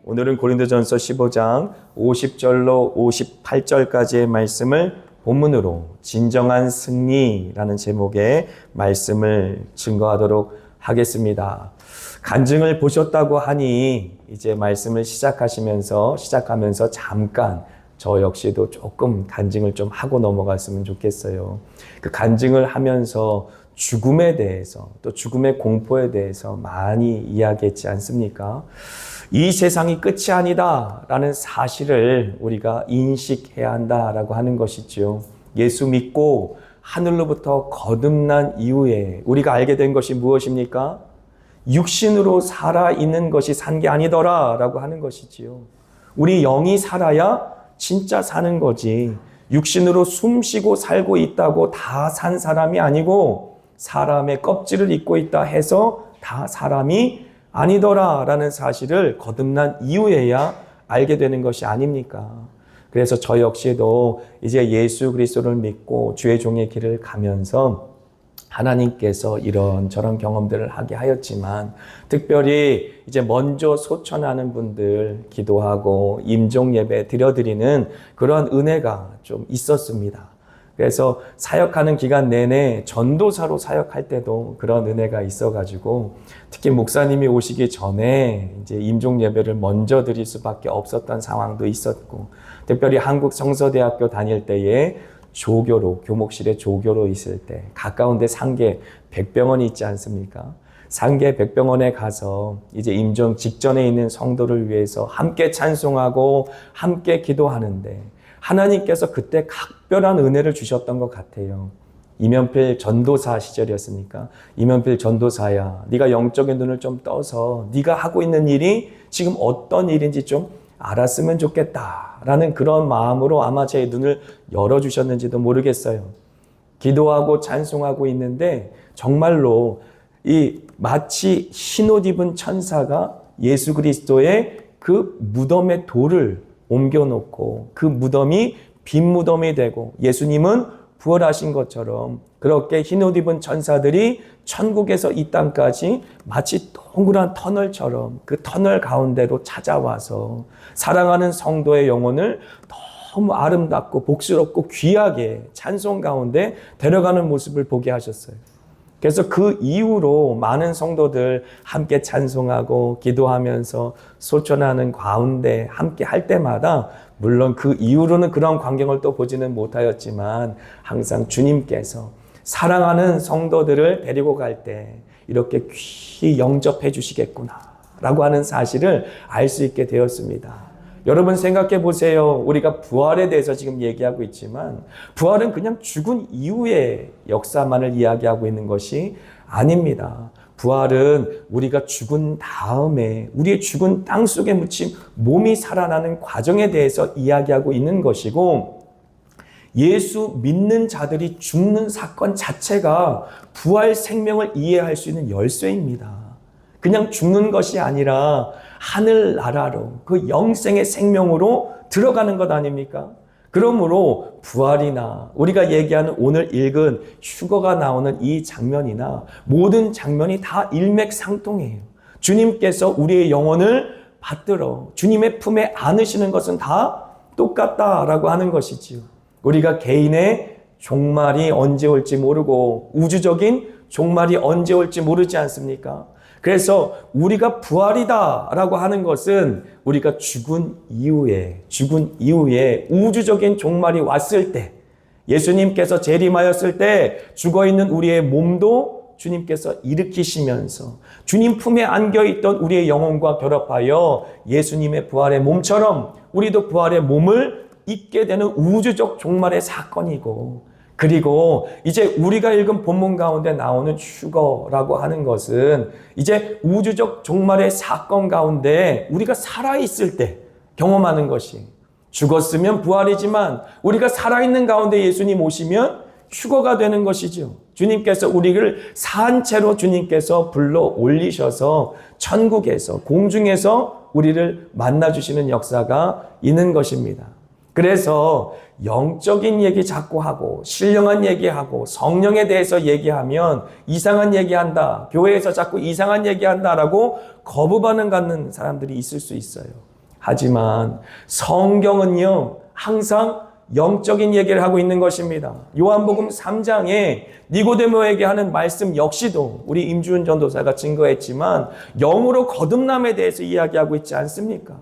오늘은 고린도전서 15장 50절로 58절까지의 말씀을 본문으로 진정한 승리라는 제목의 말씀을 증거하도록 하겠습니다. 간증을 보셨다고 하니 이제 말씀을 시작하면서 잠깐 저 역시도 조금 간증을 좀 하고 넘어갔으면 좋겠어요. 그 간증을 하면서 죽음에 대해서 또 죽음의 공포에 대해서 많이 이야기했지 않습니까? 이 세상이 끝이 아니다 라는 사실을 우리가 인식해야 한다라고 하는 것이죠. 예수 믿고 하늘로부터 거듭난 이후에 우리가 알게 된 것이 무엇입니까? 육신으로 살아있는 것이 산 게 아니더라 라고 하는 것이지요. 우리 영이 살아야 진짜 사는 거지. 육신으로 숨쉬고 살고 있다고 다 산 사람이 아니고 사람의 껍질을 입고 있다 해서 다 사람이 아니더라 라는 사실을 거듭난 이후에야 알게 되는 것이 아닙니까? 그래서 저 역시도 이제 예수 그리스도를 믿고 주의 종의 길을 가면서 하나님께서 이런저런 경험들을 하게 하였지만 특별히 이제 먼저 소천하는 분들 기도하고 임종 예배 드려드리는 그런 은혜가 좀 있었습니다. 그래서 사역하는 기간 내내 전도사로 사역할 때도 그런 은혜가 있어가지고 특히 목사님이 오시기 전에 이제 임종 예배를 먼저 드릴 수밖에 없었던 상황도 있었고 특별히 한국 성서대학교 다닐 때에 조교로 교목실에 조교로 있을 때 가까운 데 상계 백병원이 있지 않습니까? 상계 백병원에 가서 이제 임종 직전에 있는 성도를 위해서 함께 찬송하고 함께 기도하는데 하나님께서 그때 각별한 은혜를 주셨던 것 같아요. 이면필 전도사 시절이었으니까 이면필 전도사야 네가 영적인 눈을 좀 떠서 네가 하고 있는 일이 지금 어떤 일인지 좀 알았으면 좋겠다라는 그런 마음으로 아마 제 눈을 열어주셨는지도 모르겠어요. 기도하고 찬송하고 있는데 정말로 이 마치 흰옷 입은 천사가 예수 그리스도의 그 무덤의 돌을 옮겨놓고 그 무덤이 빈 무덤이 되고 예수님은 부활하신 것처럼 그렇게 흰옷 입은 천사들이 천국에서 이 땅까지 마치 동그란 터널처럼 그 터널 가운데로 찾아와서 사랑하는 성도의 영혼을 너무 아름답고 복스럽고 귀하게 찬송 가운데 데려가는 모습을 보게 하셨어요. 그래서 그 이후로 많은 성도들 함께 찬송하고 기도하면서 소천하는 가운데 함께 할 때마다 물론 그 이후로는 그런 광경을 또 보지는 못하였지만 항상 주님께서 사랑하는 성도들을 데리고 갈 때 이렇게 귀히 영접해 주시겠구나 라고 하는 사실을 알 수 있게 되었습니다. 여러분 생각해 보세요. 우리가 부활에 대해서 지금 얘기하고 있지만 부활은 그냥 죽은 이후의 역사만을 이야기하고 있는 것이 아닙니다. 부활은 우리가 죽은 다음에 우리의 죽은 땅 속에 묻힌 몸이 살아나는 과정에 대해서 이야기하고 있는 것이고 예수 믿는 자들이 죽는 사건 자체가 부활 생명을 이해할 수 있는 열쇠입니다. 그냥 죽는 것이 아니라 하늘나라로 그 영생의 생명으로 들어가는 것 아닙니까? 그러므로 부활이나 우리가 얘기하는 오늘 읽은 휴거가 나오는 이 장면이나 모든 장면이 다 일맥상통해요. 주님께서 우리의 영혼을 받들어 주님의 품에 안으시는 것은 다 똑같다라고 하는 것이지요. 우리가 개인의 종말이 언제 올지 모르고 우주적인 종말이 언제 올지 모르지 않습니까? 그래서 우리가 부활이다 라고 하는 것은 우리가 죽은 이후에 우주적인 종말이 왔을 때 예수님께서 재림하였을 때 죽어있는 우리의 몸도 주님께서 일으키시면서 주님 품에 안겨있던 우리의 영혼과 결합하여 예수님의 부활의 몸처럼 우리도 부활의 몸을 입게 되는 우주적 종말의 사건이고 그리고 이제 우리가 읽은 본문 가운데 나오는 휴거라고 하는 것은 이제 우주적 종말의 사건 가운데 우리가 살아있을 때 경험하는 것이 죽었으면 부활이지만 우리가 살아있는 가운데 예수님 오시면 휴거가 되는 것이죠. 주님께서 우리를 산 채로 주님께서 불러 올리셔서 천국에서 공중에서 우리를 만나주시는 역사가 있는 것입니다. 그래서 영적인 얘기 자꾸 하고 신령한 얘기하고 성령에 대해서 얘기하면 이상한 얘기한다. 교회에서 자꾸 이상한 얘기한다라고 거부반응 갖는 사람들이 있을 수 있어요. 하지만 성경은요, 항상 영적인 얘기를 하고 있는 것입니다. 요한복음 3장에 니고데모에게 하는 말씀 역시도 우리 임주훈 전도사가 증거했지만 영으로 거듭남에 대해서 이야기하고 있지 않습니까?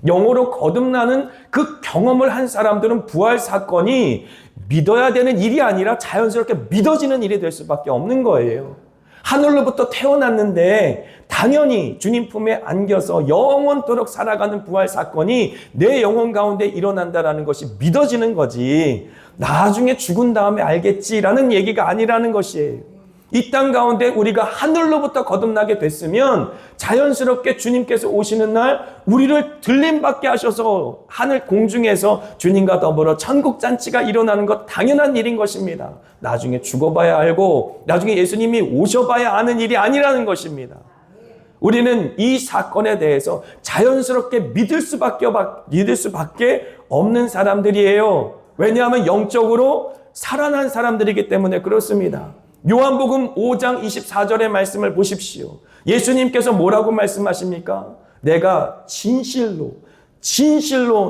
영으로 거듭나는 그 경험을 한 사람들은 부활 사건이 믿어야 되는 일이 아니라 자연스럽게 믿어지는 일이 될 수밖에 없는 거예요. 하늘로부터 태어났는데 당연히 주님 품에 안겨서 영원토록 살아가는 부활 사건이 내 영혼 가운데 일어난다라는 것이 믿어지는 거지, 나중에 죽은 다음에 알겠지라는 얘기가 아니라는 것이에요. 이 땅 가운데 우리가 하늘로부터 거듭나게 됐으면 자연스럽게 주님께서 오시는 날 우리를 들림받게 하셔서 하늘 공중에서 주님과 더불어 천국 잔치가 일어나는 것 당연한 일인 것입니다. 나중에 죽어봐야 알고 나중에 예수님이 오셔봐야 아는 일이 아니라는 것입니다. 우리는 이 사건에 대해서 자연스럽게 믿을 수밖에 없는 사람들이에요. 왜냐하면 영적으로 살아난 사람들이기 때문에 그렇습니다. 요한복음 5장 24절의 말씀을 보십시오. 예수님께서 뭐라고 말씀하십니까? 내가 진실로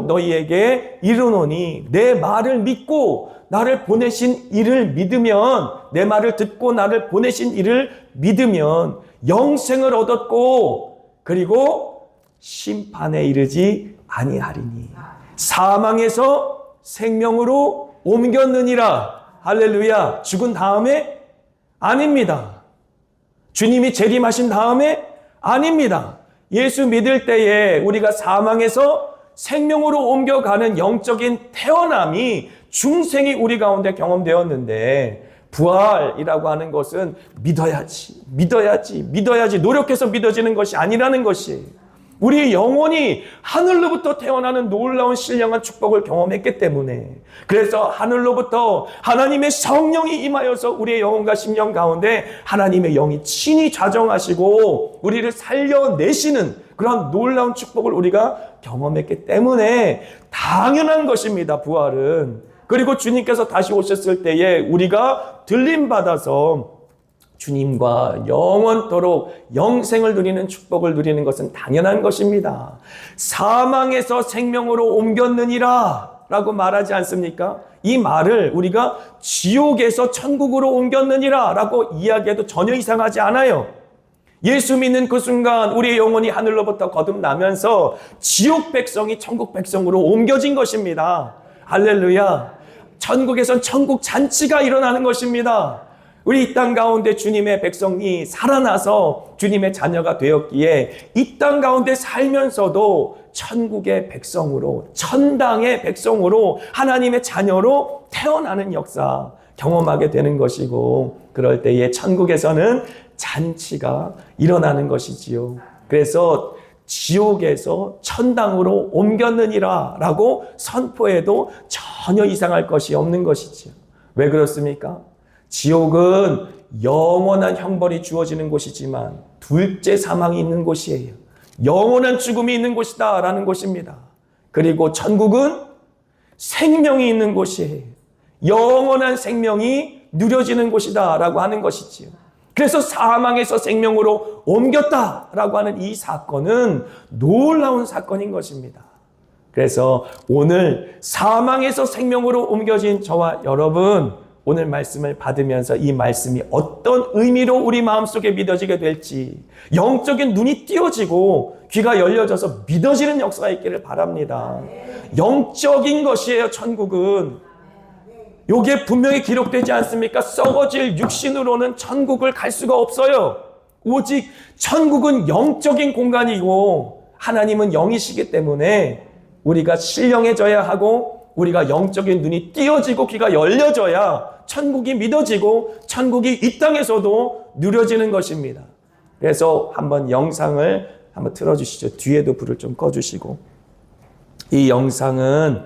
너희에게 이르노니 내 말을 믿고 나를 보내신 이를 믿으면, 내 말을 듣고 나를 보내신 이를 믿으면 영생을 얻었고 그리고 심판에 이르지 아니하리니 사망에서 생명으로 옮겼느니라. 할렐루야. 죽은 다음에? 아닙니다. 주님이 재림하신 다음에? 아닙니다. 예수 믿을 때에 우리가 사망에서 생명으로 옮겨가는 영적인 태어남이 중생이 우리 가운데 경험되었는데, 부활이라고 하는 것은 믿어야지 노력해서 믿어지는 것이 아니라는 것이에요. 우리 영혼이 하늘로부터 태어나는 놀라운 신령한 축복을 경험했기 때문에, 그래서 하늘로부터 하나님의 성령이 임하여서 우리의 영혼과 심령 가운데 하나님의 영이 친히 좌정하시고 우리를 살려내시는 그런 놀라운 축복을 우리가 경험했기 때문에 당연한 것입니다, 부활은. 그리고 주님께서 다시 오셨을 때에 우리가 들림받아서 주님과 영원토록 영생을 누리는 축복을 누리는 것은 당연한 것입니다. 사망에서 생명으로 옮겼느니라 라고 말하지 않습니까? 이 말을 우리가 지옥에서 천국으로 옮겼느니라 라고 이야기해도 전혀 이상하지 않아요. 예수 믿는 그 순간 우리의 영혼이 하늘로부터 거듭나면서 지옥 백성이 천국 백성으로 옮겨진 것입니다. 할렐루야. 천국에선 천국 잔치가 일어나는 것입니다. 우리 이 땅 가운데 주님의 백성이 살아나서 주님의 자녀가 되었기에 이 땅 가운데 살면서도 천국의 백성으로, 천당의 백성으로, 하나님의 자녀로 태어나는 역사 경험하게 되는 것이고, 그럴 때에 천국에서는 잔치가 일어나는 것이지요. 그래서 지옥에서 천당으로 옮겼느니라 라고 선포해도 전혀 이상할 것이 없는 것이지요. 왜 그렇습니까? 지옥은 영원한 형벌이 주어지는 곳이지만 둘째 사망이 있는 곳이에요. 영원한 죽음이 있는 곳이다 라는 곳입니다. 그리고 천국은 생명이 있는 곳이에요. 영원한 생명이 누려지는 곳이다 라고 하는 것이지요. 그래서 사망에서 생명으로 옮겼다 라고 하는 이 사건은 놀라운 사건인 것입니다. 그래서 오늘 사망에서 생명으로 옮겨진 저와 여러분, 오늘 말씀을 받으면서 이 말씀이 어떤 의미로 우리 마음속에 믿어지게 될지, 영적인 눈이 띄어지고 귀가 열려져서 믿어지는 역사가 있기를 바랍니다. 영적인 것이에요, 천국은. 요게 분명히 기록되지 않습니까? 썩어질 육신으로는 천국을 갈 수가 없어요. 오직 천국은 영적인 공간이고 하나님은 영이시기 때문에 우리가 신령해져야 하고 우리가 영적인 눈이 띄어지고 귀가 열려져야 천국이 믿어지고 천국이 이 땅에서도 누려지는 것입니다. 그래서 한번 영상을 한번 틀어주시죠. 뒤에도 불을 좀 꺼주시고. 이 영상은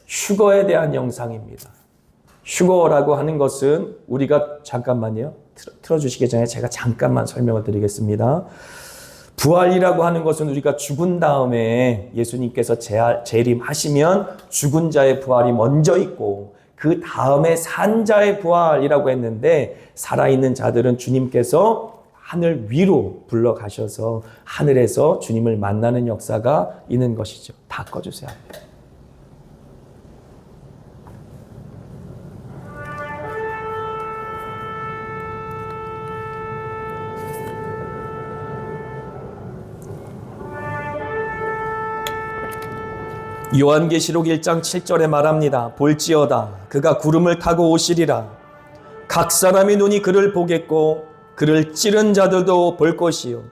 휴거에 대한 영상입니다. 휴거라고 하는 것은 우리가 잠깐만요. 틀어주시기 전에 제가 잠깐만 설명을 드리겠습니다. 부활이라고 하는 것은 우리가 죽은 다음에 예수님께서 재림하시면 죽은 자의 부활이 먼저 있고 그 다음에 산 자의 부활이라고 했는데, 살아있는 자들은 주님께서 하늘 위로 불러가셔서 하늘에서 주님을 만나는 역사가 있는 것이죠. 다 꺼주세요. 요한계시록 1장 7절에 말합니다. 볼지어다 그가 구름을 타고 오시리라. 각 사람의 눈이 그를 보겠고 그를 찌른 자들도 볼 것이요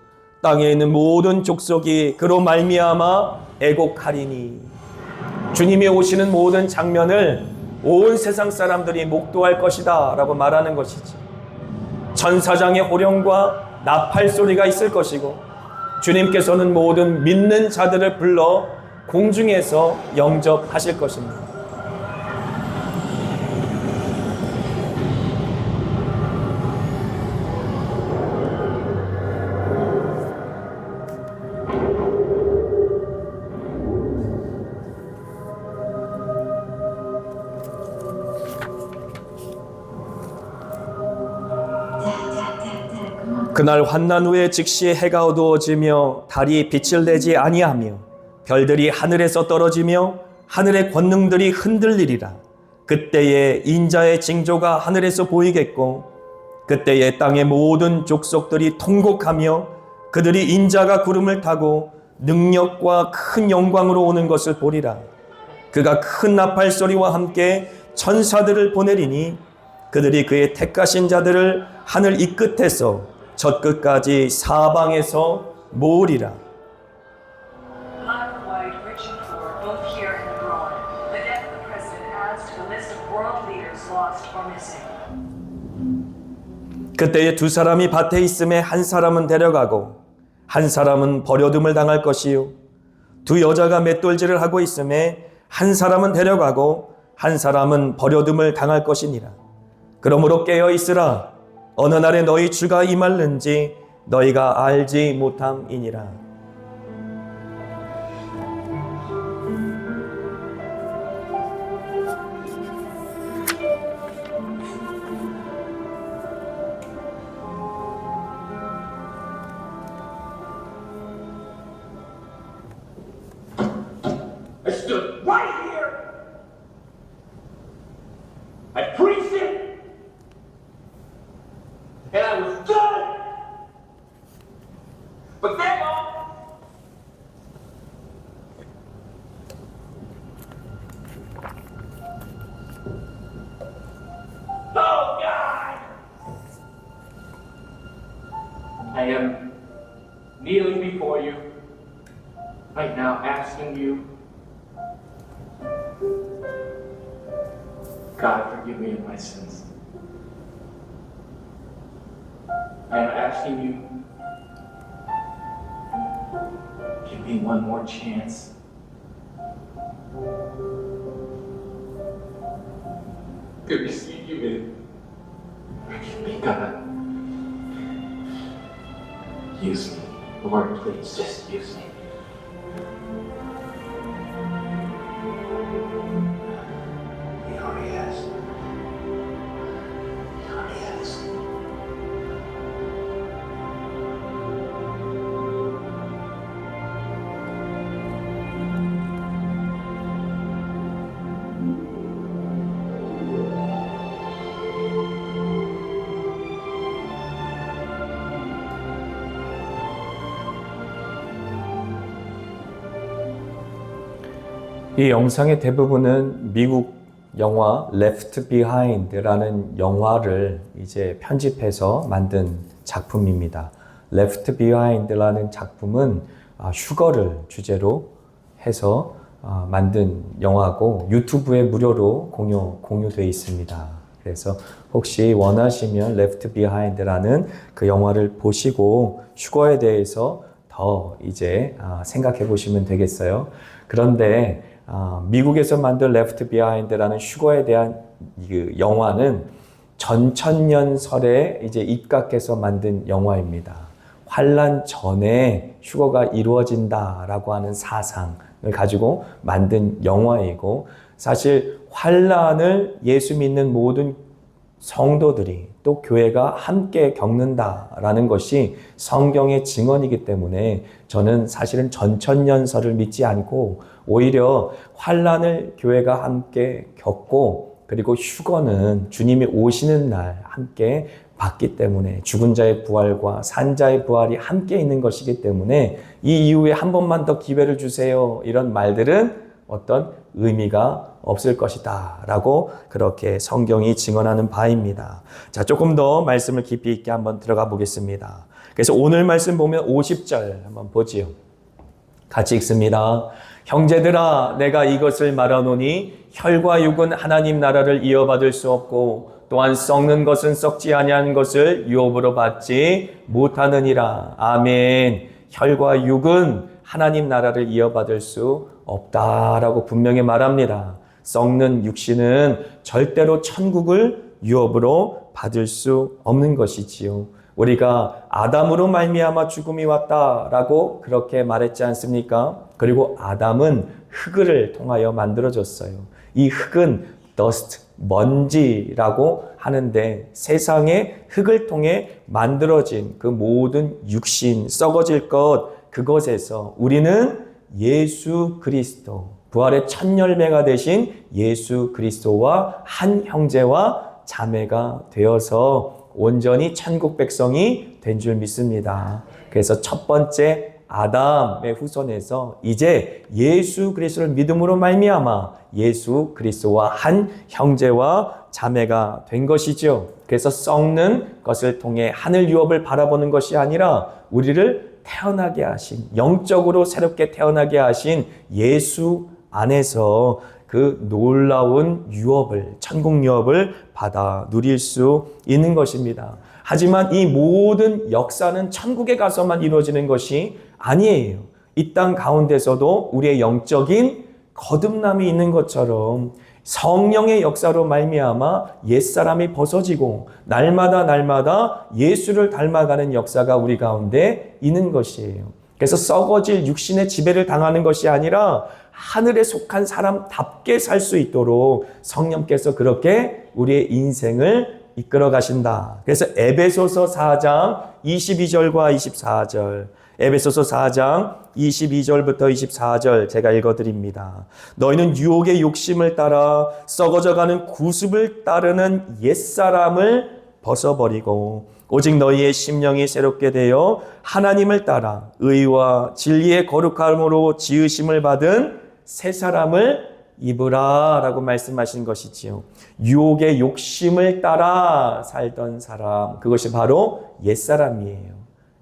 땅에 있는 모든 족속이 그로 말미암아 애곡하리니. 주님이 오시는 모든 장면을 온 세상 사람들이 목도할 것이다 라고 말하는 것이지. 천사장의 호령과 나팔 소리가 있을 것이고 주님께서는 모든 믿는 자들을 불러 공중에서 영접하실 것입니다. 그날 환난 후에 즉시 해가 어두워지며 달이 빛을 내지 아니하며 별들이 하늘에서 떨어지며 하늘의 권능들이 흔들리리라. 그때에 인자의 징조가 하늘에서 보이겠고 그때에 땅의 모든 족속들이 통곡하며 그들이 인자가 구름을 타고 능력과 큰 영광으로 오는 것을 보리라. 그가 큰 나팔 소리와 함께 천사들을 보내리니 그들이 그의 택하신 자들을 하늘 이 끝에서 저 끝까지 사방에서 모으리라. 그때에 두 사람이 밭에 있음에 한 사람은 데려가고 한 사람은 버려둠을 당할 것이요 두 여자가 맷돌질을 하고 있음에 한 사람은 데려가고 한 사람은 버려둠을 당할 것이니라. 그러므로 깨어 있으라. 어느 날에 너희 주가 임할는지 너희가 알지 못함이니라. I stood right here. I preached it. And I was good. But then, oh God! I am kneeling before you right now, asking you, God, forgive me of my sins. I am asking you, give me one more chance. To receive you in. Forgive me, God. Use me. Lord, please, just use me. He already has. He already has. 이 영상의 대부분은 미국 영화 Left Behind라는 영화를 이제 편집해서 만든 작품입니다. Left Behind라는 작품은 휴거를 주제로 해서 만든 영화고 유튜브에 무료로 공유되어 있습니다. 그래서 혹시 원하시면 Left Behind라는 그 영화를 보시고 휴거에 대해서 더 이제 생각해 보시면 되겠어요. 그런데 미국에서 만든 Left Behind라는 휴거에 대한 그 영화는 전천년설에 이제 입각해서 만든 영화입니다. 환란 전에 휴거가 이루어진다라고 하는 사상을 가지고 만든 영화이고, 사실 환란을 예수 믿는 모든 성도들이 또 교회가 함께 겪는다라는 것이 성경의 증언이기 때문에 저는 사실은 전천년설을 믿지 않고 오히려 환난을 교회가 함께 겪고 그리고 휴거는 주님이 오시는 날 함께 받기 때문에 죽은 자의 부활과 산 자의 부활이 함께 있는 것이기 때문에 이 이후에 한 번만 더 기회를 주세요. 이런 말들은 어떤 의미가 없을 것이다 라고 그렇게 성경이 증언하는 바입니다. 자, 조금 더 말씀을 깊이 있게 한번 들어가 보겠습니다. 그래서 오늘 말씀 보면 50절 한번 보지요. 같이 읽습니다. 형제들아 내가 이것을 말하노니 혈과 육은 하나님 나라를 이어받을 수 없고 또한 썩는 것은 썩지 아니한 것을 유업으로 받지 못하느니라. 아멘. 혈과 육은 하나님 나라를 이어받을 수 없다라고 분명히 말합니다. 썩는 육신은 절대로 천국을 유업으로 받을 수 없는 것이지요. 우리가 아담으로 말미암아 죽음이 왔다라고 그렇게 말했지 않습니까? 그리고 아담은 흙을 통하여 만들어졌어요. 이 흙은 dust, 먼지라고 하는데 세상의 흙을 통해 만들어진 그 모든 육신, 썩어질 것, 그것에서 우리는 예수 그리스도, 부활의 첫 열매가 되신 예수 그리스도와 한 형제와 자매가 되어서 온전히 천국 백성이 된 줄 믿습니다. 그래서 첫 번째 아담의 후손에서 이제 예수 그리스도를 믿음으로 말미암아 예수 그리스도와 한 형제와 자매가 된 것이죠. 그래서 썩는 것을 통해 하늘 유업을 바라보는 것이 아니라 우리를 태어나게 하신, 영적으로 새롭게 태어나게 하신 예수 안에서 그 놀라운 유업을, 천국 유업을 받아 누릴 수 있는 것입니다. 하지만 이 모든 역사는 천국에 가서만 이루어지는 것이 아니에요. 이 땅 가운데서도 우리의 영적인 거듭남이 있는 것처럼 성령의 역사로 말미암아 옛사람이 벗어지고 날마다 예수를 닮아가는 역사가 우리 가운데 있는 것이에요. 그래서 썩어질 육신의 지배를 당하는 것이 아니라 하늘에 속한 사람답게 살 수 있도록 성령께서 그렇게 우리의 인생을 이끌어 가신다. 그래서 에베소서 4장 22절과 24절, 에베소서 4장 22절부터 24절 제가 읽어드립니다. 너희는 유혹의 욕심을 따라 썩어져가는 구습을 따르는 옛사람을 벗어버리고 오직 너희의 심령이 새롭게 되어 하나님을 따라 의와 진리의 거룩함으로 지으심을 받은 새 사람을 입으라 라고 말씀하신 것이지요. 유혹의 욕심을 따라 살던 사람, 그것이 바로 옛사람이에요.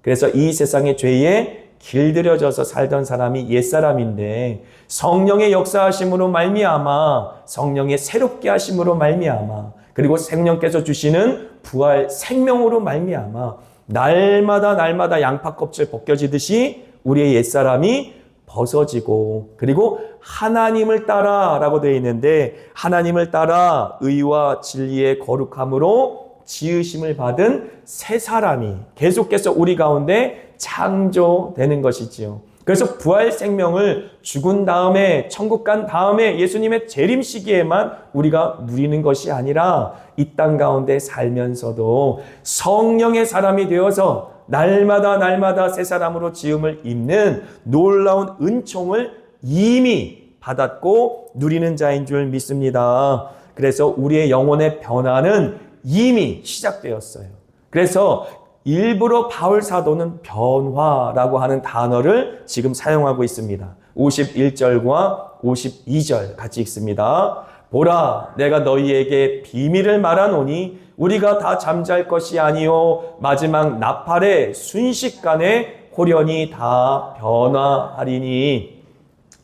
그래서 이 세상의 죄에 길들여져서 살던 사람이 옛사람인데 성령의 역사하심으로 말미암아, 성령의 새롭게 하심으로 말미암아, 그리고 생명께서 주시는 부활 생명으로 말미암아 날마다 양파 껍질 벗겨지듯이 우리의 옛사람이 벗어지고 그리고 하나님을 따라 라고 되어 있는데 하나님을 따라 의와 진리의 거룩함으로 지으심을 받은 새 사람이 계속해서 우리 가운데 창조되는 것이지요. 그래서 부활 생명을 죽은 다음에 천국 간 다음에 예수님의 재림 시기에만 우리가 누리는 것이 아니라 이 땅 가운데 살면서도 성령의 사람이 되어서 날마다 새 사람으로 지음을 입는 놀라운 은총을 이미 받았고 누리는 자인 줄 믿습니다. 그래서 우리의 영혼의 변화는 이미 시작되었어요. 그래서 일부러 바울 사도는 변화라고 하는 단어를 지금 사용하고 있습니다. 51절과 52절 같이 읽습니다. 보라, 내가 너희에게 비밀을 말하노니 우리가 다 잠잘 것이 아니요 마지막 나팔의 순식간에 호련히 다 변화하리니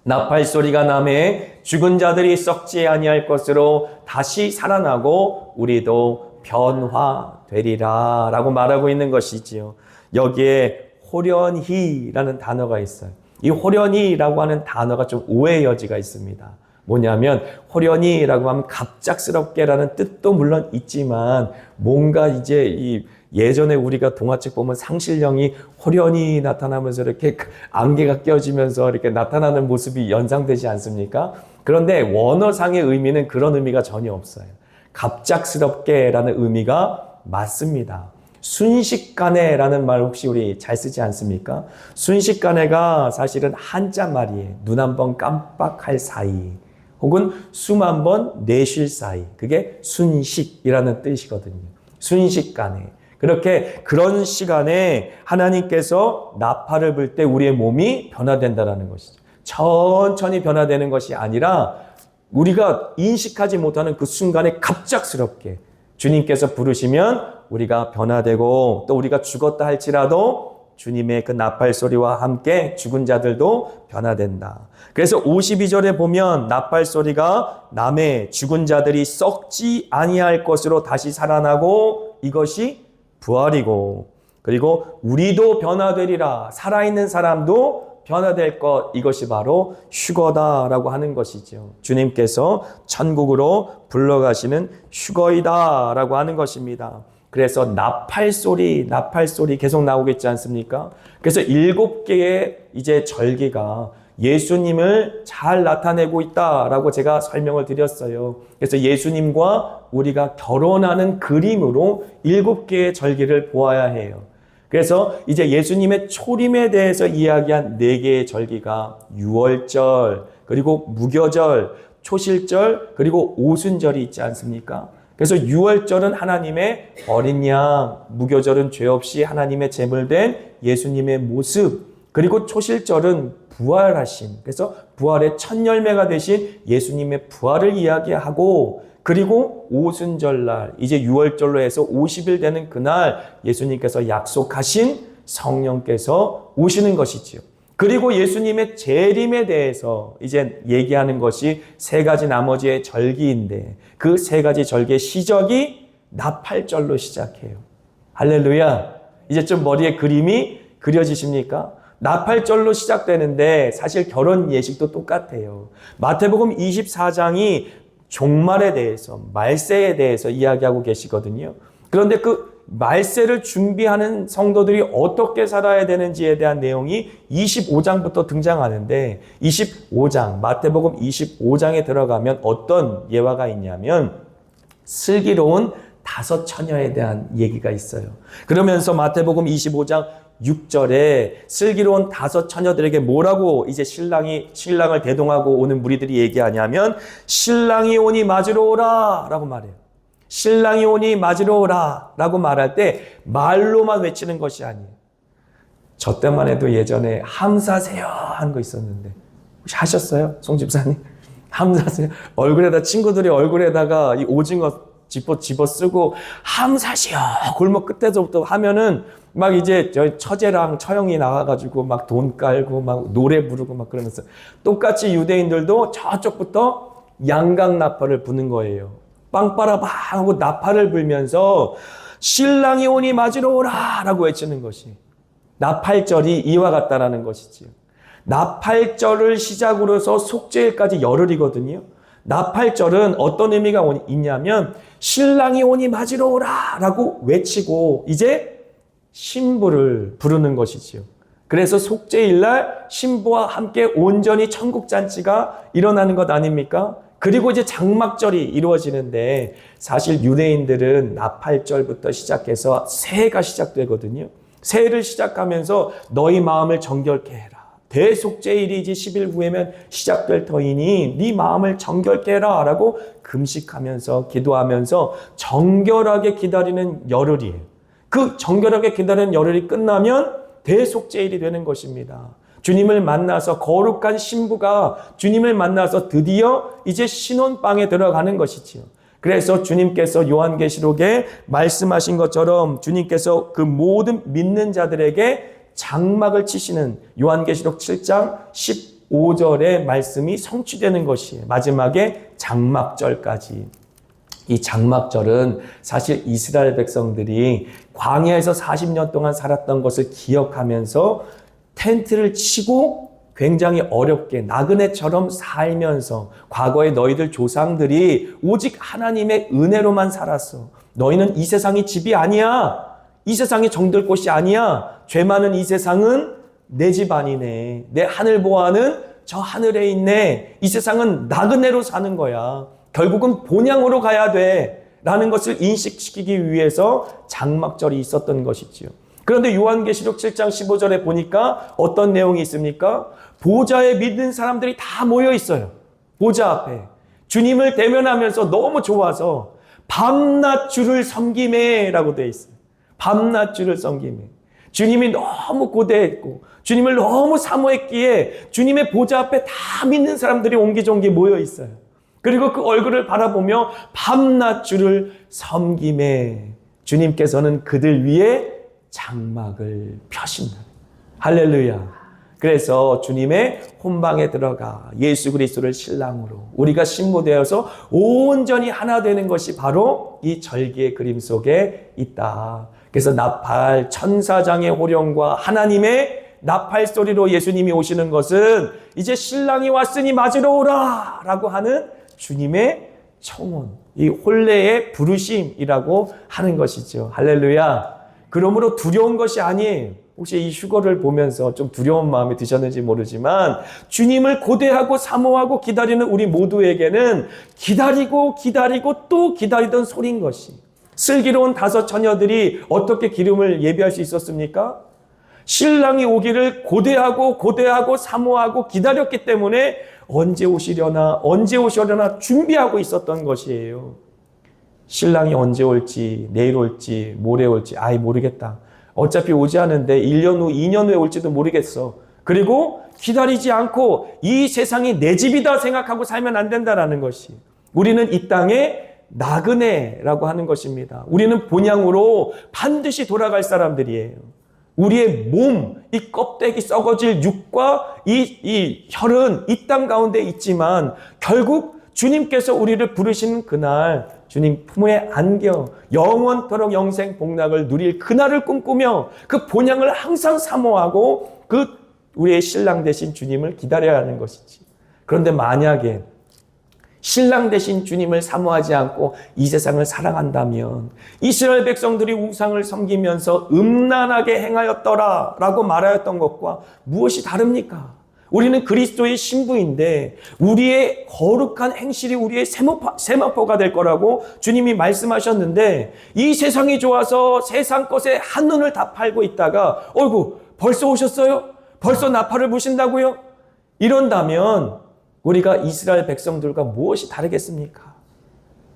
나팔 소리가 나매 죽은 자들이 썩지 아니할 것으로 다시 살아나고 우리도 변화되리라 라고 말하고 있는 것이지요. 여기에 호련히라는 단어가 있어요. 이 호련히라고 하는 단어가 좀 오해의 여지가 있습니다. 뭐냐면 호련히라고 하면 갑작스럽게라는 뜻도 물론 있지만 뭔가 이제 이 예전에 우리가 동화책 보면 상실령이 호련히 나타나면서 이렇게 안개가 껴지면서 이렇게 나타나는 모습이 연상되지 않습니까? 그런데 원어상의 의미는 그런 의미가 전혀 없어요. 갑작스럽게라는 의미가 맞습니다. 순식간에라는 말 혹시 우리 잘 쓰지 않습니까? 순식간에가 사실은 한자 말이에요. 눈 한 번 깜빡할 사이 혹은 숨 한 번 내쉴 사이, 그게 순식이라는 뜻이거든요. 순식간에. 그렇게 그런 시간에 하나님께서 나팔을 불 때 우리의 몸이 변화된다는 것이죠. 천천히 변화되는 것이 아니라 우리가 인식하지 못하는 그 순간에 갑작스럽게 주님께서 부르시면 우리가 변화되고, 또 우리가 죽었다 할지라도 주님의 그 나팔 소리와 함께 죽은 자들도 변화된다. 그래서 52절에 보면 나팔 소리가 남의 죽은 자들이 썩지 아니할 것으로 다시 살아나고 이것이 부활이고, 그리고 우리도 변화되리라, 살아있는 사람도 변화될 것, 이것이 바로 휴거다라고 하는 것이죠. 주님께서 천국으로 불러가시는 휴거이다라고 하는 것입니다. 그래서 나팔 소리 계속 나오겠지 않습니까? 그래서 7개의 이제 절기가 예수님을 잘 나타내고 있다라고 제가 설명을 드렸어요. 그래서 예수님과 우리가 결혼하는 그림으로 7개의 절기를 보아야 해요. 그래서 이제 예수님의 초림에 대해서 이야기한 4개의 절기가 유월절, 그리고 무교절, 초실절, 그리고 오순절이 있지 않습니까? 그래서 유월절은 하나님의 어린 양, 무교절은 죄 없이 하나님의 제물된 예수님의 모습, 그리고 초실절은 부활하심, 그래서 부활의 첫 열매가 되신 예수님의 부활을 이야기하고, 그리고 오순절날, 이제 6월절로 해서 50일 되는 그날 예수님께서 약속하신 성령께서 오시는 것이지요. 그리고 예수님의 재림에 대해서 이제 얘기하는 것이 3가지 나머지의 절기인데, 그 3가지 절기의 시작이 나팔절로 시작해요. 할렐루야. 이제 좀 머리에 그림이 그려지십니까? 나팔절로 시작되는데 사실 결혼 예식도 똑같아요. 마태복음 24장이 종말에 대해서, 말세에 대해서 이야기하고 계시거든요. 그런데 그 말세를 준비하는 성도들이 어떻게 살아야 되는지에 대한 내용이 25장부터 등장하는데, 25장, 마태복음 25장에 들어가면 어떤 예화가 있냐면 슬기로운 5 처녀에 대한 얘기가 있어요. 그러면서 마태복음 25장 6절에 슬기로운 5 처녀들에게 뭐라고 이제 신랑을 대동하고 오는 무리들이 얘기하냐면, 신랑이 오니 맞으러 오라 라고 말해요. 신랑이 오니 맞으러 오라 라고 말할 때 말로만 외치는 것이 아니에요. 저 때만 해도 예전에 함사세요 하는 거 있었는데, 혹시 하셨어요? 송 집사님? 함사세요? 친구들이 얼굴에다가 이 오징어 집어 쓰고 함사시오 골목 끝에서부터 하면은 막 이제 저희 처제랑 처형이 나와가지고 막 돈 깔고 막 노래 부르고 막 그러면서, 똑같이 유대인들도 저쪽부터 양각 나팔을 부는 거예요. 빵빠라방 하고 나팔을 불면서 신랑이 오니 맞으러 오라 라고 외치는 것이 나팔절이 이와 같다라는 것이지요. 나팔절을 시작으로서 속죄일까지 열흘이거든요. 나팔절은 어떤 의미가 있냐면 신랑이 오니 맞으러 오라 라고 외치고 이제 신부를 부르는 것이지요. 그래서 속죄일날 신부와 함께 온전히 천국잔치가 일어나는 것 아닙니까? 그리고 이제 장막절이 이루어지는데, 사실 유대인들은 나팔절부터 시작해서 새해가 시작되거든요. 새해를 시작하면서 너희 마음을 정결케 해라. 대속죄일이 이제 10일 후에면 시작될 터이니 네 마음을 정결케 해라 라고 금식하면서 기도하면서 정결하게 기다리는 열흘이에요. 그 정결하게 기다리는 열흘이 끝나면 대속죄일이 되는 것입니다. 주님을 만나서 거룩한 신부가 주님을 만나서 드디어 이제 신혼방에 들어가는 것이지요. 그래서 주님께서 요한계시록에 말씀하신 것처럼 주님께서 그 모든 믿는 자들에게 장막을 치시는 요한계시록 7장 15절의 말씀이 성취되는 것이에요. 마지막에 장막절까지. 이 장막절은 사실 이스라엘 백성들이 광야에서 40년 동안 살았던 것을 기억하면서 텐트를 치고 굉장히 어렵게 나그네처럼 살면서, 과거에 너희들 조상들이 오직 하나님의 은혜로만 살았어. 너희는 이 세상이 집이 아니야. 이 세상이 정들 곳이 아니야. 죄 많은 이 세상은 내 집 아니네. 내 하늘 보아는 저 하늘에 있네. 이 세상은 나그네로 사는 거야. 결국은 본향으로 가야 돼. 라는 것을 인식시키기 위해서 장막절이 있었던 것이지요. 그런데 요한계시록 7장 15절에 보니까 어떤 내용이 있습니까? 보좌에 믿는 사람들이 다 모여 있어요. 보좌 앞에. 주님을 대면하면서 너무 좋아서 밤낮 주를 섬기매 라고 되어 있어요. 밤낮 주를 섬기매. 주님이 너무 고대했고 주님을 너무 사모했기에 주님의 보좌 앞에 다 믿는 사람들이 옹기종기 모여 있어요. 그리고 그 얼굴을 바라보며 밤낮 주를 섬기매 주님께서는 그들 위에 장막을 펴신다. 할렐루야. 그래서 주님의 혼방에 들어가 예수 그리스도를 신랑으로 우리가 신부되어서 온전히 하나 되는 것이 바로 이 절기의 그림 속에 있다. 그래서 나팔 천사장의 호령과 하나님의 나팔 소리로 예수님이 오시는 것은 이제 신랑이 왔으니 맞으러 오라 라고 하는 주님의 청혼, 이 혼례의 부르심이라고 하는 것이죠. 할렐루야. 그러므로 두려운 것이 아니에요. 혹시 이 휴거를 보면서 좀 두려운 마음이 드셨는지 모르지만 주님을 고대하고 사모하고 기다리는 우리 모두에게는 기다리고 또 기다리던 소리인 것이. 슬기로운 5 처녀들이 어떻게 기름을 예비할 수 있었습니까? 신랑이 오기를 고대하고 사모하고 기다렸기 때문에 언제 오시려나 준비하고 있었던 것이에요. 신랑이 언제 올지, 내일 올지, 모레 올지, 모르겠다. 어차피 오지 않은데 1년 후, 2년 후에 올지도 모르겠어. 그리고 기다리지 않고 이 세상이 내 집이다 생각하고 살면 안 된다라는 것이. 우리는 이 땅에 나그네라고 하는 것입니다. 우리는 본향으로 반드시 돌아갈 사람들이에요. 우리의 몸, 이 껍데기 썩어질 육과 이 혈은 이 땅 가운데 있지만 결국 주님께서 우리를 부르시는 그날 주님 품에 안겨 영원토록 영생 복락을 누릴 그날을 꿈꾸며 그 본향을 항상 사모하고 그 우리의 신랑 되신 주님을 기다려야 하는 것이지. 그런데 만약에 신랑 되신 주님을 사모하지 않고 이 세상을 사랑한다면 이스라엘 백성들이 우상을 섬기면서 음란하게 행하였더라 라고 말하였던 것과 무엇이 다릅니까? 우리는 그리스도의 신부인데 우리의 거룩한 행실이 우리의 세마포가 될 거라고 주님이 말씀하셨는데 이 세상이 좋아서 세상 것에 한눈을 다 팔고 있다가 어이구 벌써 오셨어요? 벌써 나팔을 부신다고요? 이런다면 우리가 이스라엘 백성들과 무엇이 다르겠습니까?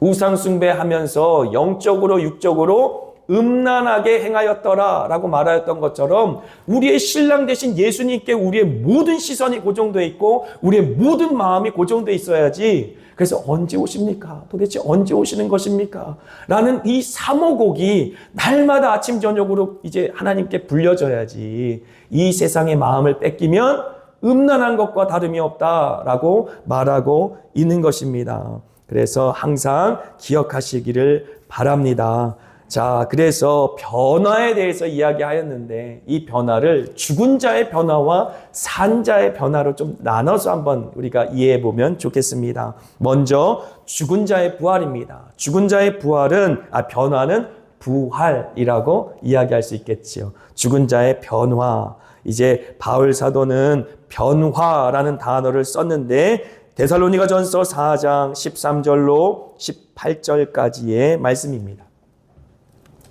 우상 숭배하면서 영적으로 육적으로 음란하게 행하였더라 라고 말하였던 것처럼 우리의 신랑 되신 예수님께 우리의 모든 시선이 고정되어 있고 우리의 모든 마음이 고정되어 있어야지. 그래서 언제 오십니까? 도대체 언제 오시는 것입니까? 라는 이 사모곡이 날마다 아침 저녁으로 이제 하나님께 불려져야지. 이 세상의 마음을 뺏기면 음란한 것과 다름이 없다라고 말하고 있는 것입니다. 그래서 항상 기억하시기를 바랍니다. 자, 그래서 변화에 대해서 이야기하였는데 이 변화를 죽은 자의 변화와 산 자의 변화로 좀 나눠서 한번 우리가 이해해 보면 좋겠습니다. 먼저 죽은 자의 부활입니다. 죽은 자의 변화는 부활이라고 이야기할 수 있겠지요. 죽은 자의 변화. 이제 바울 사도는 변화라는 단어를 썼는데 데살로니가전서 4장 13절로 18절까지의 말씀입니다.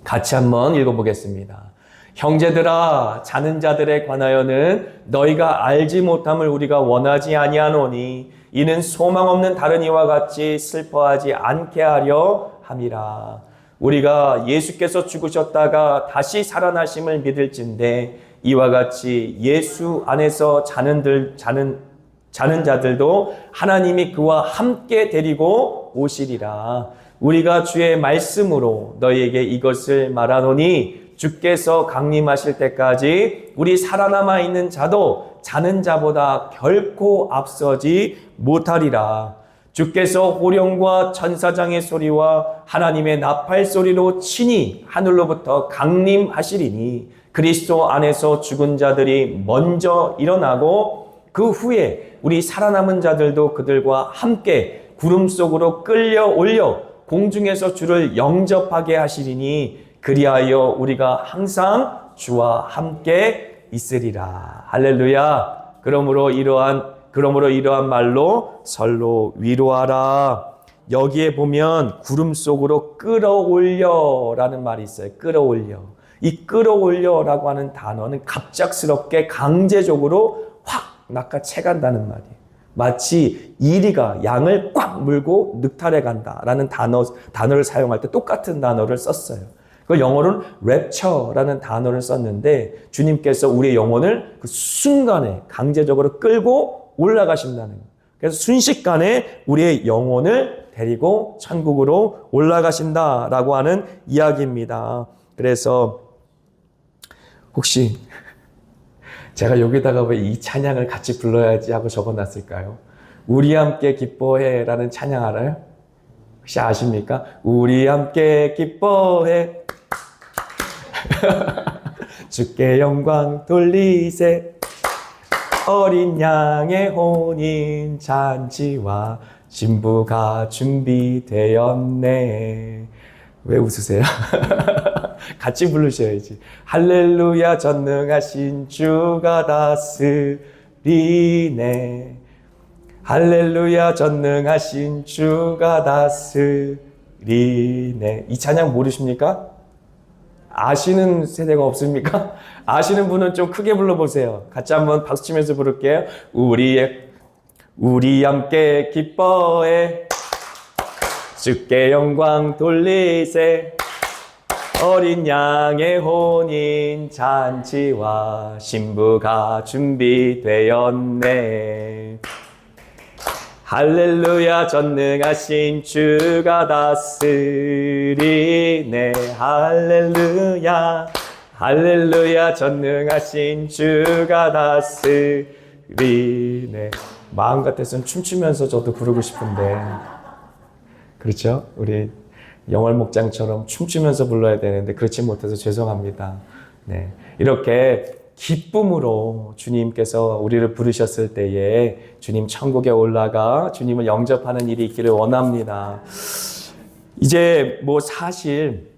같이 한번 읽어보겠습니다. 형제들아, 자는 자들에 관하여는 너희가 알지 못함을 우리가 원하지 아니하노니 이는 소망 없는 다른 이와 같이 슬퍼하지 않게 하려 함이라. 우리가 예수께서 죽으셨다가 다시 살아나심을 믿을진대 이와 같이 예수 안에서 자는 자들도 하나님이 그와 함께 데리고 오시리라. 우리가 주의 말씀으로 너희에게 이것을 말하노니 주께서 강림하실 때까지 우리 살아남아 있는 자도 자는 자보다 결코 앞서지 못하리라. 주께서 호령과 천사장의 소리와 하나님의 나팔 소리로 친히 하늘로부터 강림하시리니 그리스도 안에서 죽은 자들이 먼저 일어나고 그 후에 우리 살아남은 자들도 그들과 함께 구름 속으로 끌려 올려 공중에서 주를 영접하게 하시리니 그리하여 우리가 항상 주와 함께 있으리라. 할렐루야. 그러므로 이러한 말로 서로 위로하라. 여기에 보면 구름 속으로 끌어올려라는 말이 있어요. 끌어올려. 이 끌어올려라고 하는 단어는 갑작스럽게 강제적으로 확 낚아채간다는 말이에요. 마치 이리가 양을 꽉 물고 늑탈해 간다라는 단어를 사용할 때 똑같은 단어를 썼어요. 그 영어로는 rapture라는 단어를 썼는데 주님께서 우리의 영혼을 그 순간에 강제적으로 끌고 올라가신다는 거예요. 그래서 순식간에 우리의 영혼을 데리고 천국으로 올라가신다라고 하는 이야기입니다. 그래서 혹시 제가 여기다가 왜 이 찬양을 같이 불러야지 하고 적어놨을까요? 우리 함께 기뻐해 라는 찬양 알아요? 혹시 아십니까? 우리 함께 기뻐해 주께 영광 돌리세 어린 양의 혼인 잔치와 신부가 준비되었네. 왜 웃으세요? 같이 부르셔야지. 할렐루야 전능하신 주가 다스리네. 할렐루야 전능하신 주가 다스리네. 이 찬양 모르십니까? 아시는 세대가 없습니까? 아시는 분은 좀 크게 불러보세요. 같이 한번 박수치면서 부를게요. 우리 함께 기뻐해 주께 영광 돌리세 어린 양의 혼인 잔치와 신부가 준비되었네. 할렐루야 전능하신 주가 다스리네. 할렐루야 할렐루야 전능하신 주가 다스리네. 마음 같아서는 춤추면서 저도 부르고 싶은데 그렇죠? 우리 영월 목장처럼 춤추면서 불러야 되는데 그렇지 못해서 죄송합니다. 네, 이렇게 기쁨으로 주님께서 우리를 부르셨을 때에 주님 천국에 올라가 주님을 영접하는 일이 있기를 원합니다. 이제 뭐 사실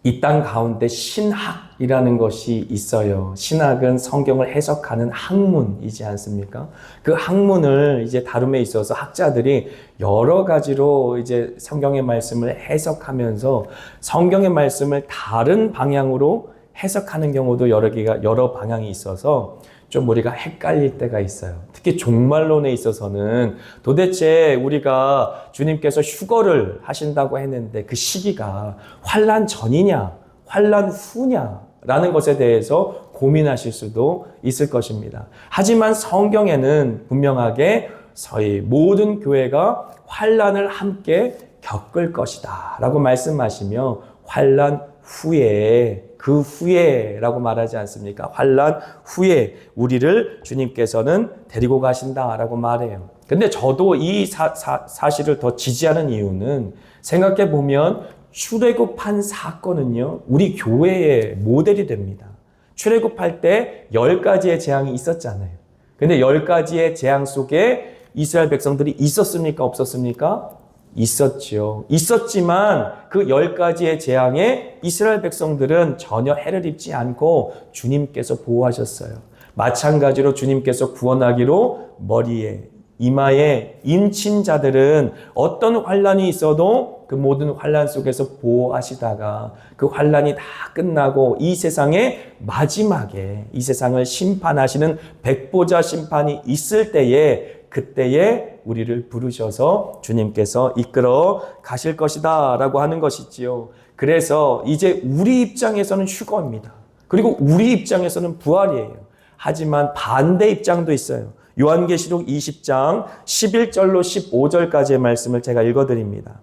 이 땅 가운데 신학이라는 것이 있어요. 신학은 성경을 해석하는 학문이지 않습니까? 그 학문을 이제 다룸에 있어서 학자들이 여러 가지로 이제 성경의 말씀을 해석하면서 성경의 말씀을 다른 방향으로 해석하는 경우도 여러 방향이 있어서 좀 우리가 헷갈릴 때가 있어요. 특히 종말론에 있어서는 도대체 우리가 주님께서 휴거를 하신다고 했는데 그 시기가 환난 전이냐, 환난 후냐 라는 것에 대해서 고민하실 수도 있을 것입니다. 하지만 성경에는 분명하게 저희 모든 교회가 환난을 함께 겪을 것이다 라고 말씀하시며 환난 후에 그 후에라고 말하지 않습니까? 환난 후에 우리를 주님께서는 데리고 가신다라고 말해요. 근데 저도 이 사실을 더 지지하는 이유는 생각해 보면 출애굽한 사건은요 우리 교회의 모델이 됩니다. 출애굽할 때 10가지의 재앙이 있었잖아요. 근데 10가지의 재앙 속에 이스라엘 백성들이 있었습니까? 없었습니까? 있었죠. 있었지만 그 10가지의 재앙에 이스라엘 백성들은 전혀 해를 입지 않고 주님께서 보호하셨어요. 마찬가지로 주님께서 구원하기로 머리에 이마에 인친 자들은 어떤 환난이 있어도 그 모든 환난 속에서 보호하시다가 그 환난이 다 끝나고 이 세상의 마지막에 이 세상을 심판하시는 백보자 심판이 있을 때에 그때에 우리를 부르셔서 주님께서 이끌어 가실 것이다 라고 하는 것이지요. 그래서 이제 우리 입장에서는 휴거입니다. 그리고 우리 입장에서는 부활이에요. 하지만 반대 입장도 있어요. 요한계시록 20장 11절로 15절까지의 말씀을 제가 읽어드립니다.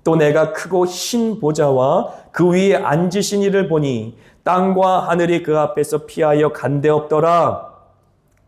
또 내가 크고 흰 보좌와 그 위에 앉으신 이를 보니 땅과 하늘이 그 앞에서 피하여 간데 없더라.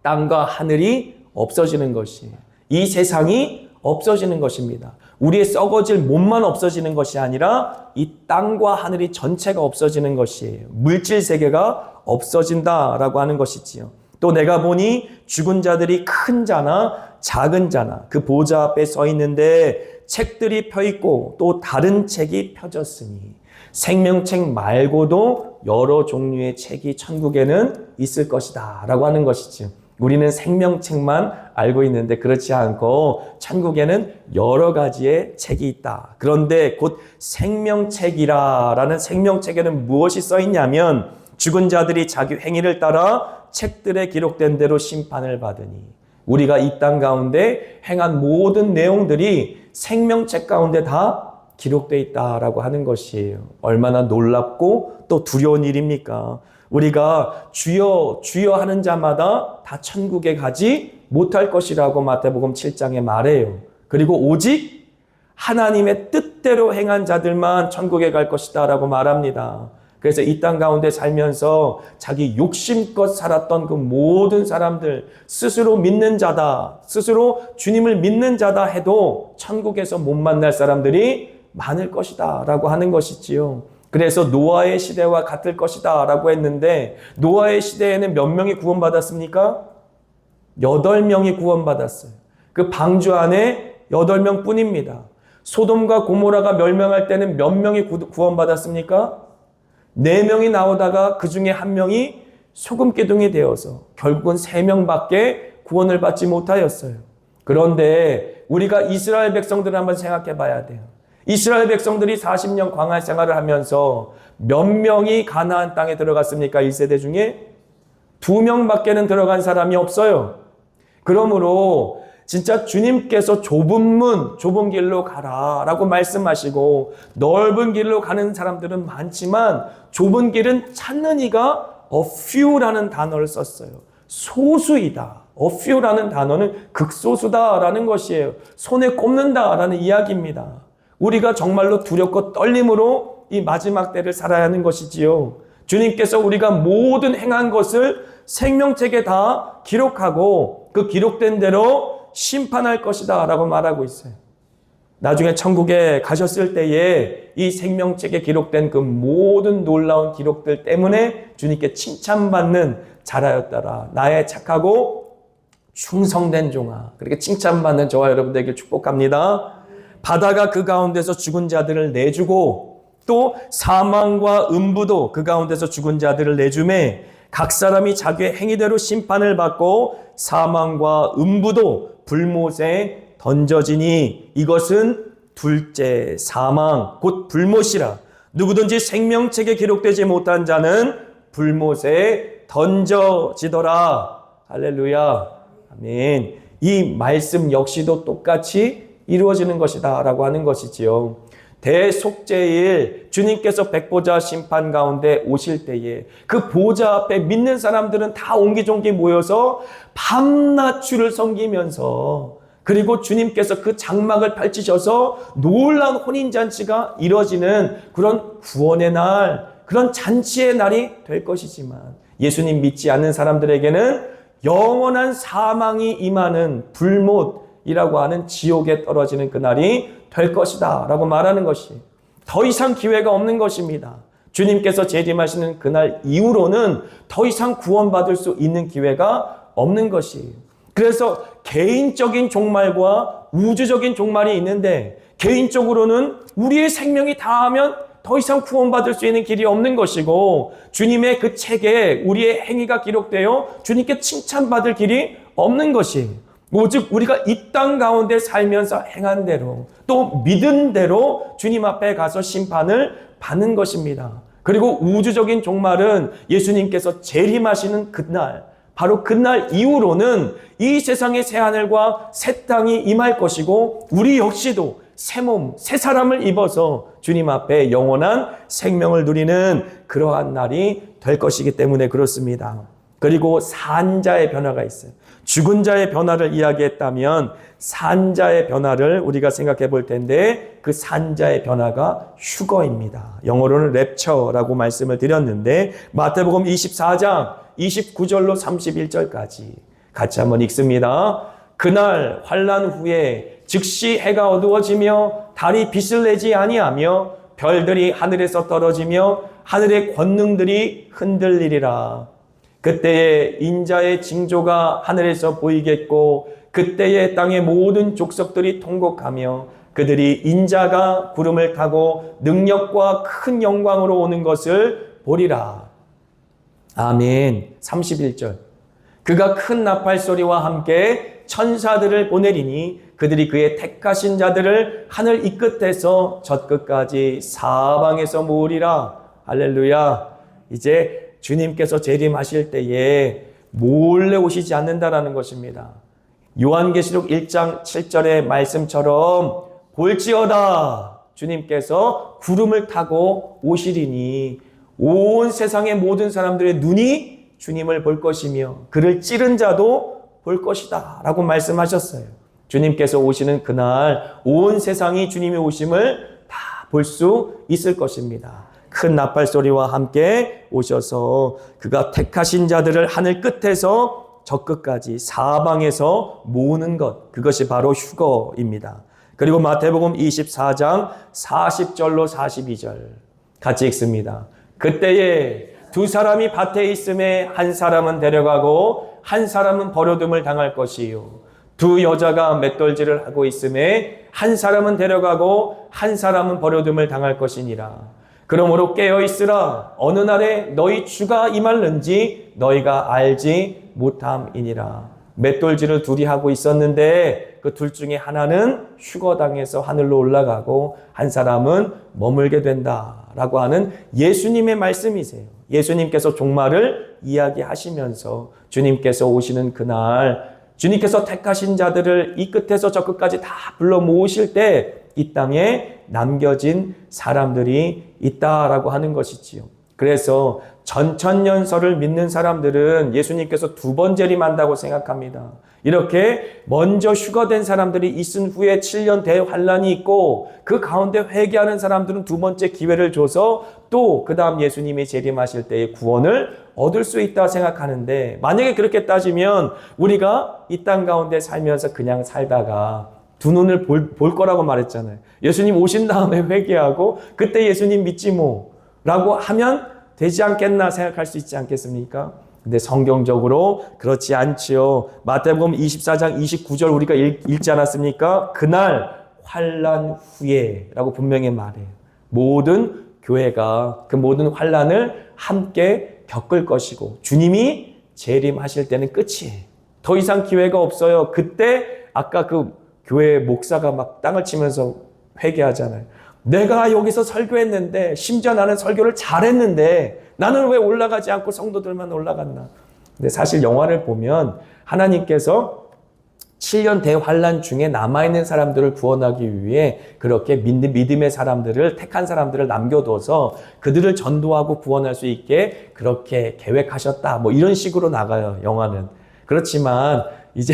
땅과 하늘이 없어지는 것이에요. 이 세상이 없어지는 것입니다. 우리의 썩어질 몸만 없어지는 것이 아니라 이 땅과 하늘이 전체가 없어지는 것이에요. 물질 세계가 없어진다라고 하는 것이지요. 또 내가 보니 죽은 자들이 큰 자나 작은 자나 그 보좌 앞에 서 있는데 책들이 펴 있고 또 다른 책이 펴졌으니 생명책 말고도 여러 종류의 책이 천국에는 있을 것이다 라고 하는 것이지요. 우리는 생명책만 알고 있는데 그렇지 않고 천국에는 여러 가지의 책이 있다. 그런데 곧 생명책이라는 생명책에는 무엇이 써 있냐면 죽은 자들이 자기 행위를 따라 책들에 기록된 대로 심판을 받으니 우리가 이 땅 가운데 행한 모든 내용들이 생명책 가운데 다 기록되어 있다라고 하는 것이에요. 얼마나 놀랍고 또 두려운 일입니까? 우리가 주여 주여 하는 자마다 다 천국에 가지 못할 것이라고 마태복음 7장에 말해요. 그리고 오직 하나님의 뜻대로 행한 자들만 천국에 갈 것이다 라고 말합니다. 그래서 이 땅 가운데 살면서 자기 욕심껏 살았던 그 모든 사람들, 스스로 믿는 자다, 스스로 주님을 믿는 자다 해도 천국에서 못 만날 사람들이 많을 것이다 라고 하는 것이지요. 그래서 노아의 시대와 같을 것이다 라고 했는데 노아의 시대에는 몇 명이 구원받았습니까? 8명이 구원받았어요. 그 방주 안에 8명 뿐입니다. 소돔과 고모라가 멸망할 때는 몇 명이 구원받았습니까? 4명이 나오다가 그 중에 1명이 소금기둥이 되어서 결국은 3명밖에 구원을 받지 못하였어요. 그런데 우리가 이스라엘 백성들을 한번 생각해 봐야 돼요. 이스라엘 백성들이 40년 광야 생활을 하면서 몇 명이 가나안 땅에 들어갔습니까? 1세대 중에 2명밖에는 들어간 사람이 없어요. 그러므로 진짜 주님께서 좁은 문, 좁은 길로 가라 라고 말씀하시고 넓은 길로 가는 사람들은 많지만 좁은 길은 찾는 이가 a few라는 단어를 썼어요. 소수이다. a few라는 단어는 극소수다라는 것이에요. 손에 꼽는다라는 이야기입니다. 우리가 정말로 두렵고 떨림으로 이 마지막 때를 살아야 하는 것이지요. 주님께서 우리가 모든 행한 것을 생명책에 다 기록하고 그 기록된 대로 심판할 것이다 라고 말하고 있어요. 나중에 천국에 가셨을 때에 이 생명책에 기록된 그 모든 놀라운 기록들 때문에 주님께 칭찬받는 자라였더라. 나의 착하고 충성된 종아. 그렇게 칭찬받는 저와 여러분들에게 축복합니다. 바다가 그 가운데서 죽은 자들을 내주고 또 사망과 음부도 그 가운데서 죽은 자들을 내주매 각 사람이 자기의 행위대로 심판을 받고 사망과 음부도 불못에 던져지니 이것은 둘째 사망 곧 불못이라. 누구든지 생명책에 기록되지 못한 자는 불못에 던져지더라. 할렐루야. 아멘. 이 말씀 역시도 똑같이 이루어지는 것이다 라고 하는 것이지요. 대속죄일 주님께서 백보자 심판 가운데 오실 때에 그 보좌 앞에 믿는 사람들은 다 옹기종기 모여서 밤낮 주를 섬기면서 그리고 주님께서 그 장막을 펼치셔서 놀라운 혼인잔치가 이루어지는 그런 구원의 날, 그런 잔치의 날이 될 것이지만 예수님 믿지 않는 사람들에게는 영원한 사망이 임하는 불못이라고 하는 지옥에 떨어지는 그날이 될 것이다 라고 말하는 것이 더 이상 기회가 없는 것입니다. 주님께서 재림하시는 그날 이후로는 더 이상 구원받을 수 있는 기회가 없는 것이에요. 그래서 개인적인 종말과 우주적인 종말이 있는데 개인적으로는 우리의 생명이 다하면 더 이상 구원받을 수 있는 길이 없는 것이고 주님의 그 책에 우리의 행위가 기록되어 주님께 칭찬받을 길이 없는 것이에요. 오직 우리가 이 땅 가운데 살면서 행한 대로 또 믿은 대로 주님 앞에 가서 심판을 받는 것입니다. 그리고 우주적인 종말은 예수님께서 재림하시는 그날, 바로 그날 이후로는 이 세상의 새 하늘과 새 땅이 임할 것이고 우리 역시도 새 몸, 새 사람을 입어서 주님 앞에 영원한 생명을 누리는 그러한 날이 될 것이기 때문에 그렇습니다. 그리고 산자의 변화가 있어요. 죽은 자의 변화를 이야기했다면 산자의 변화를 우리가 생각해 볼 텐데 그 산자의 변화가 휴거입니다. 영어로는 랩처라고 말씀을 드렸는데 마태복음 24장 29절로 31절까지 같이 한번 읽습니다. 그날 환난 후에 즉시 해가 어두워지며 달이 빛을 내지 아니하며 별들이 하늘에서 떨어지며 하늘의 권능들이 흔들리리라. 그때에 인자의 징조가 하늘에서 보이겠고 그때에 땅의 모든 족속들이 통곡하며 그들이 인자가 구름을 타고 능력과 큰 영광으로 오는 것을 보리라. 아멘. 31절. 그가 큰 나팔 소리와 함께 천사들을 보내리니 그들이 그의 택하신 자들을 하늘 이 끝에서 저 끝까지 사방에서 모으리라. 할렐루야. 이제 주님께서 재림하실 때에 몰래 오시지 않는다라는 것입니다. 요한계시록 1장 7절의 말씀처럼 볼지어다 주님께서 구름을 타고 오시리니 온 세상의 모든 사람들의 눈이 주님을 볼 것이며 그를 찌른 자도 볼 것이다 라고 말씀하셨어요. 주님께서 오시는 그날 온 세상이 주님의 오심을 다 볼 수 있을 것입니다. 큰 나팔 소리와 함께 오셔서 그가 택하신 자들을 하늘 끝에서 저 끝까지 사방에서 모으는 것, 그것이 바로 휴거입니다. 그리고 마태복음 24장 40절로 42절 같이 읽습니다. 그때에 두 사람이 밭에 있음에 한 사람은 데려가고 한 사람은 버려둠을 당할 것이요 두 여자가 맷돌질을 하고 있음에 한 사람은 데려가고 한 사람은 버려둠을 당할 것이니라. 그러므로 깨어있으라. 어느 날에 너희 주가 임할는지 너희가 알지 못함이니라. 맷돌질을 둘이 하고 있었는데 그 둘 중에 하나는 휴거당해서 하늘로 올라가고 한 사람은 머물게 된다라고 하는 예수님의 말씀이세요. 예수님께서 종말을 이야기하시면서 주님께서 오시는 그날 주님께서 택하신 자들을 이 끝에서 저 끝까지 다 불러 모으실 때 이 땅에 남겨진 사람들이 있다라고 하는 것이지요. 그래서 전천년설을 믿는 사람들은 예수님께서 두 번 재림한다고 생각합니다. 이렇게 먼저 휴거된 사람들이 있은 후에 7년 대환란이 있고 그 가운데 회개하는 사람들은 두 번째 기회를 줘서 또 그 다음 예수님이 재림하실 때의 구원을 얻을 수 있다 생각하는데 만약에 그렇게 따지면 우리가 이 땅 가운데 살면서 그냥 살다가 두 눈을 볼 거라고 말했잖아요. 예수님 오신 다음에 회개하고 그때 예수님 믿지 뭐 라고 하면 되지 않겠나 생각할 수 있지 않겠습니까? 근데 성경적으로 그렇지 않지요. 마태복음 24장 29절 우리가 읽지 않았습니까? 그날 환난 후에 라고 분명히 말해요. 모든 교회가 그 모든 환난을 함께 겪을 것이고 주님이 재림하실 때는 끝이에요. 더 이상 기회가 없어요. 그때 아까 그 교회 목사가 막 땅을 치면서 회개하잖아요. 내가 여기서 설교했는데 심지어 나는 설교를 잘했는데 나는 왜 올라가지 않고 성도들만 올라갔나. 근데 사실 영화를 보면 하나님께서 7년 대환란 중에 남아있는 사람들을 구원하기 위해 그렇게 믿음의 사람들을 택한 사람들을 남겨둬서 그들을 전도하고 구원할 수 있게 그렇게 계획하셨다. 뭐 이런 식으로 나가요. 영화는. 그렇지만 이제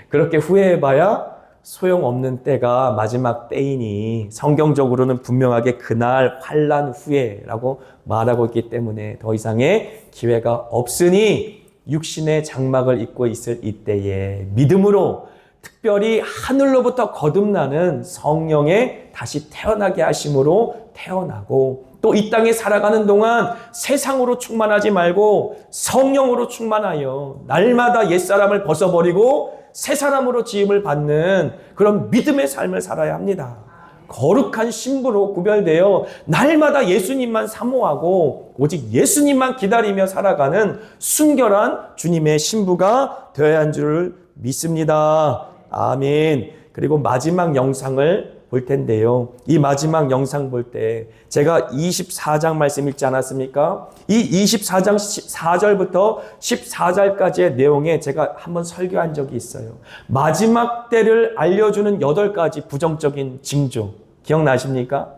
그렇게 후회해봐야 소용없는 때가 마지막 때이니 성경적으로는 분명하게 그날 환난 후에라고 말하고 있기 때문에 더 이상의 기회가 없으니 육신의 장막을 입고 있을 이때에 믿음으로 특별히 하늘로부터 거듭나는 성령의 다시 태어나게 하심으로 태어나고 또 이 땅에 살아가는 동안 세상으로 충만하지 말고 성령으로 충만하여 날마다 옛사람을 벗어버리고 새 사람으로 지음을 받는 그런 믿음의 삶을 살아야 합니다. 거룩한 신부로 구별되어 날마다 예수님만 사모하고 오직 예수님만 기다리며 살아가는 순결한 주님의 신부가 되어야 한 줄을 믿습니다. 아멘. 그리고 마지막 영상을 볼 텐데요. 이 마지막 영상 볼 때 제가 24장 말씀 읽지 않았습니까? 이 24장 4절부터 14절까지의 내용에 제가 한번 설교한 적이 있어요. 마지막 때를 알려주는 8가지 부정적인 징조. 기억나십니까?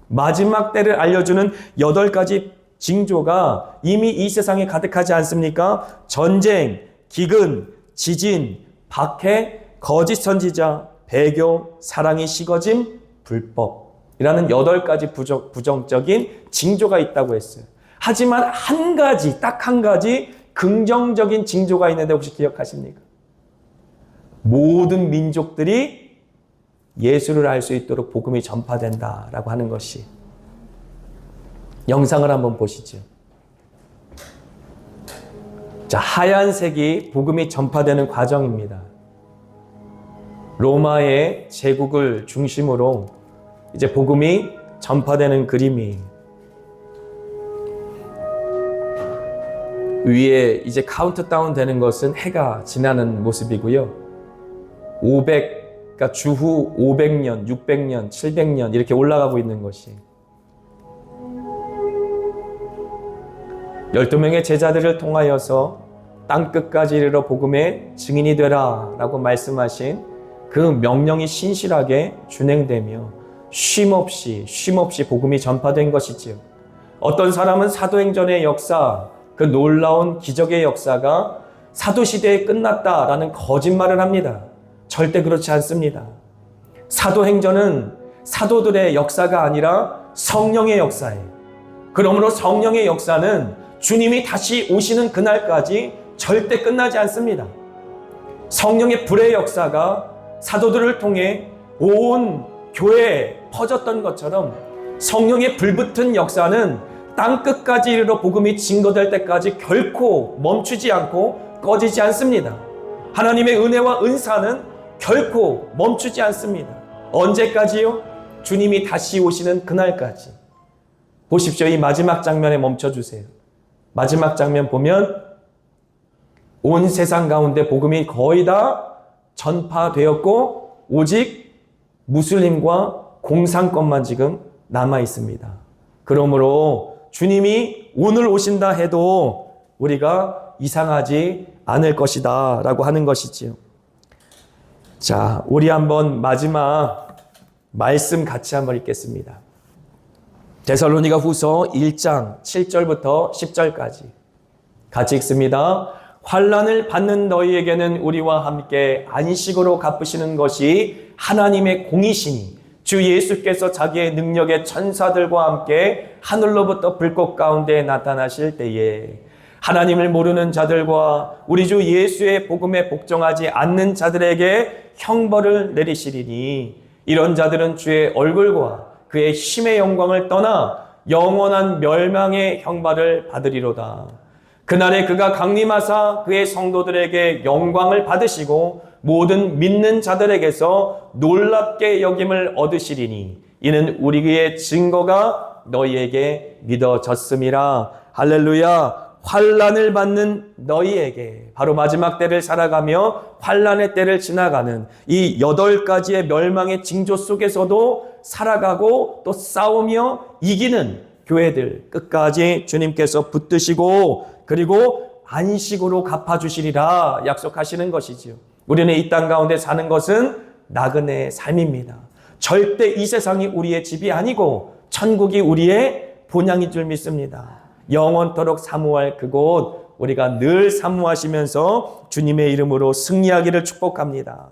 마지막 때를 알려주는 8가지 징조가 이미 이 세상에 가득하지 않습니까? 전쟁, 기근, 지진, 박해, 거짓 선지자, 배교, 사랑이 식어짐, 불법이라는 8가지 부정적인 징조가 있다고 했어요. 하지만 한 가지, 딱 한 가지 긍정적인 징조가 있는데 혹시 기억하십니까? 모든 민족들이 예수를 알 수 있도록 복음이 전파된다라고 하는 것이. 영상을 한번 보시죠. 자, 하얀색이 복음이 전파되는 과정입니다. 로마의 제국을 중심으로 이제 복음이 전파되는 그림이 위에 이제 카운트다운 되는 것은 해가 지나는 모습이고요. 그러니까 주후 500년, 600년, 700년 이렇게 올라가고 있는 것이 12명의 제자들을 통하여서 땅끝까지 이르러 복음의 증인이 되라 라고 말씀하신 그 명령이 신실하게 준행되며 쉼없이 복음이 전파된 것이지요. 어떤 사람은 사도행전의 역사, 그 놀라운 기적의 역사가 사도시대에 끝났다라는 거짓말을 합니다. 절대 그렇지 않습니다. 사도행전은 사도들의 역사가 아니라 성령의 역사예요. 그러므로 성령의 역사는 주님이 다시 오시는 그날까지 절대 끝나지 않습니다. 성령의 불의 역사가 사도들을 통해 온 교회에 퍼졌던 것처럼 성령의 불붙은 역사는 땅끝까지 이르러 복음이 증거될 때까지 결코 멈추지 않고 꺼지지 않습니다. 하나님의 은혜와 은사는 결코 멈추지 않습니다. 언제까지요? 주님이 다시 오시는 그날까지. 보십시오. 이 마지막 장면에 멈춰주세요. 마지막 장면 보면 온 세상 가운데 복음이 거의 다 전파되었고 오직 무슬림과 공산권만 지금 남아 있습니다. 그러므로 주님이 오늘 오신다 해도 우리가 이상하지 않을 것이다 라고 하는 것이지요. 자, 우리 한번 마지막 말씀 같이 한번 읽겠습니다. 데살로니가 후서 1장 7절부터 10절까지 같이 읽습니다. 환난을 받는 너희에게는 우리와 함께 안식으로 갚으시는 것이 하나님의 공이시니 주 예수께서 자기의 능력의 천사들과 함께 하늘로부터 불꽃 가운데 나타나실 때에 하나님을 모르는 자들과 우리 주 예수의 복음에 복종하지 않는 자들에게 형벌을 내리시리니 이런 자들은 주의 얼굴과 그의 힘의 영광을 떠나 영원한 멸망의 형벌을 받으리로다. 그날에 그가 강림하사 그의 성도들에게 영광을 받으시고 모든 믿는 자들에게서 놀랍게 여김을 얻으시리니 이는 우리의 증거가 너희에게 믿어졌음이라. 할렐루야. 환난을 받는 너희에게, 바로 마지막 때를 살아가며 환난의 때를 지나가는 이 8가지의 멸망의 징조 속에서도 살아가고 또 싸우며 이기는 교회들 끝까지 주님께서 붙드시고 그리고 안식으로 갚아주시리라 약속하시는 것이지요. 우리는 이 땅 가운데 사는 것은 나그네의 삶입니다. 절대 이 세상이 우리의 집이 아니고 천국이 우리의 본향인 줄 믿습니다. 영원토록 사모할 그곳 우리가 늘 사모하시면서 주님의 이름으로 승리하기를 축복합니다.